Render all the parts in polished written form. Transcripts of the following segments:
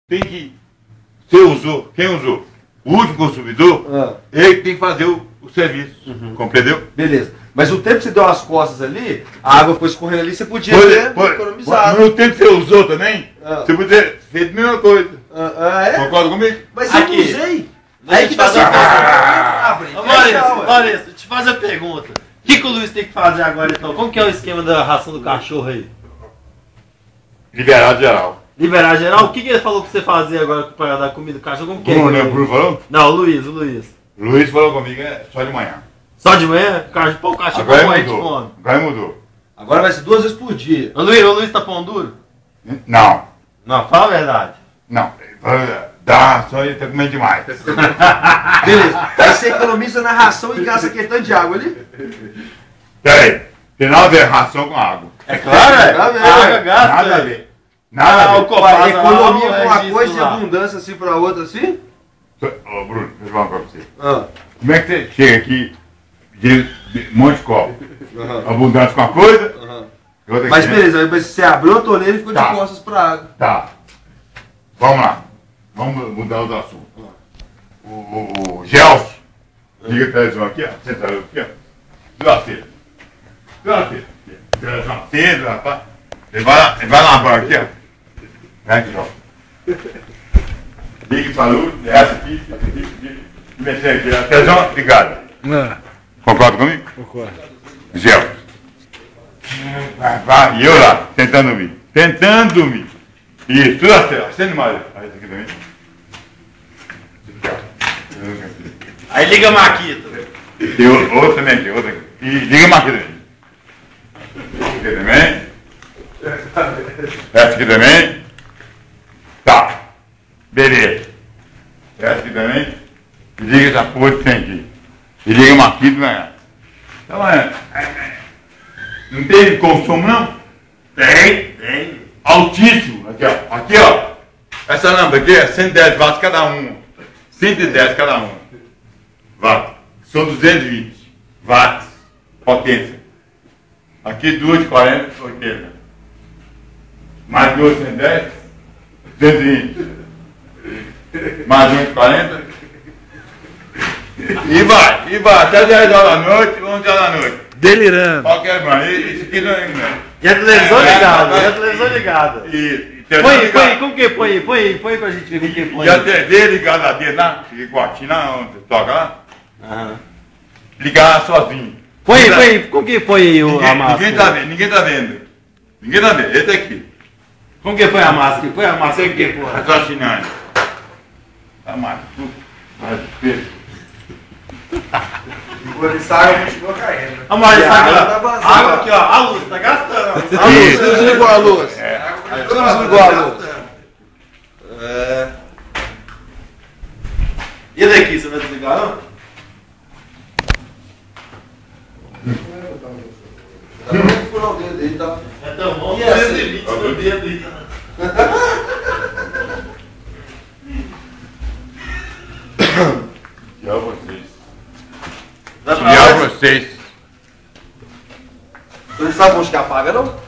tem que. Você usou, quem usou? O último consumidor, ele tem que fazer o serviço. Compreendeu? Beleza. Mas o tempo que você deu as costas ali, a água foi escorrendo ali, você podia ter economizado. No tempo que você usou também, você podia ter feito a mesma coisa. É? Concorda comigo? Mas eu não Aqui. usei. Deixa Aí que eu tá te fazer sendo Ô, Maurício, deixa eu te fazer a pergunta. O que o Luiz tem que fazer agora então? Como que é o esquema da ração do cachorro aí? Liberado geral. Liberar geral? O que ele falou pra você fazer agora para dar comida do cachorro? Como que é? Bruno, né? Bruno falou? Não, o Luiz. Luiz falou comigo, é só de manhã. Só de manhã? Pô, o cachorro Agora vai morrer de mudou. fome. Agora mudou. Agora vai ser 2 vezes por dia. O Luiz tá pão duro? Não, Não, fala a verdade. não. Dá, só ele tá comendo demais. Beleza. Aí você economiza na ração e gasta aquele tanto de água ali? Peraí, tem nada a ver ração com água. É claro, é? Nada a ver, A água ué. gasta. Nada a velho. ver. Nada a Ah, ver. o Copasa Economia lá, com uma registro coisa e lá. abundância assim pra outra assim? Ô, Bruno, deixa eu falar uma coisa pra você. Ah. Como é que você chega aqui de um monte de copo? Abundante com uma coisa, e outra Mas aqui, né? beleza, aí você abriu a torneira e ficou Tá. de costas pra água. Tá. Vamos lá. Vamos mudar o assunto. O Gelson, liga a televisão aqui, ó. Sentado aqui, ó. Geladeira. Geladeira, rapaz. Ele vai lavar aqui, ó. Vem aqui, ó. Liga e falou, essa aqui. Comecei aqui. A televisão ligada. Concorda comigo? Concordo. Gelson. Vai, e eu lá, tentando dormir. Isso, tudo assim, acende mais. Aí, isso aqui também. Aí liga a Maquita. E outro também aqui, outro aqui. E liga a máquina também. Aqui também. Essa aqui também. Tá. Beleza. Essa aqui também. E liga essa porra que tem aqui. E liga a máquina também. Então, não tem consumo não? Tem. Altíssimo. Aqui, ó. Aqui, ó. Essa lâmpada aqui é 110 watts cada uma. 110 cada uma. Watts. São 220 watts. Potência. Aqui 2 de 40, 80. Mais 2, 110. 220. Mais 1 de 40. E vai. Até 10 horas da noite, 11 horas da noite. Delirando. Qualquer banho. Isso aqui não é. E a televisão ligada. E Põe, como que põe aí? Põe pra gente ver como que põe. E a TV ligada lá dentro, lá, iguatinho lá, onde toca lá, Aham. ligar sozinho. Põe, como que põe aí a máscara? Ninguém tá vendo. Esse aqui. Como que põe a máscara? Põe a máscara que porra. Raciocinando. Tá mais. Quando ele sai, a continua caindo. A Maurício E a tá água aqui, tá ó. vazando. A água aqui, ó. A luz tá gastando. A luz, você desligou a luz. Você desligou a luz. E daqui, você vai desligar não? Tá no final dele, ele tá... É tão bom. E essa? 220 no dedo aí. Tchau vocês. Vai pra Tchau onde? vocês. Você não sabe onde que apaga, não?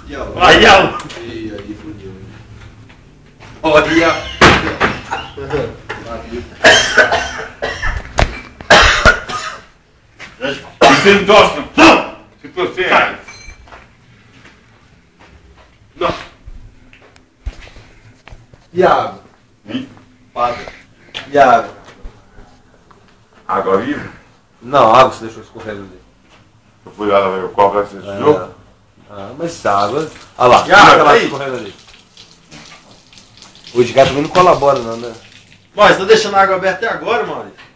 E a luz? Aí, ó. E aí, fodeu. Olha. Você não tosse, não? Se você Não. E a água? Hein? Paga. E a água? Água viva? Não, a água você deixou escorrendo ali. Eu fui lá ver o copo lá que você sujou. Ah, mas a água... Olha lá, E a água lá aí? escorrendo ali. O de gato também não colabora, não, né? Maurício, tá deixando a água aberta até agora, Maurício?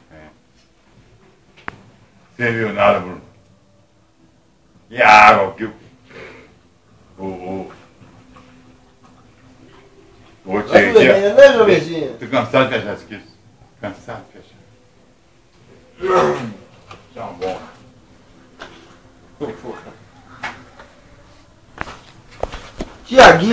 Você viu nada, Bruno? E a água que o outro Vai chega aqui, vermelha, né, Jovezinha? ó. Tô cansado de fechar isso aqui. Cansado de fechar. Tá bom. Tiaguinho.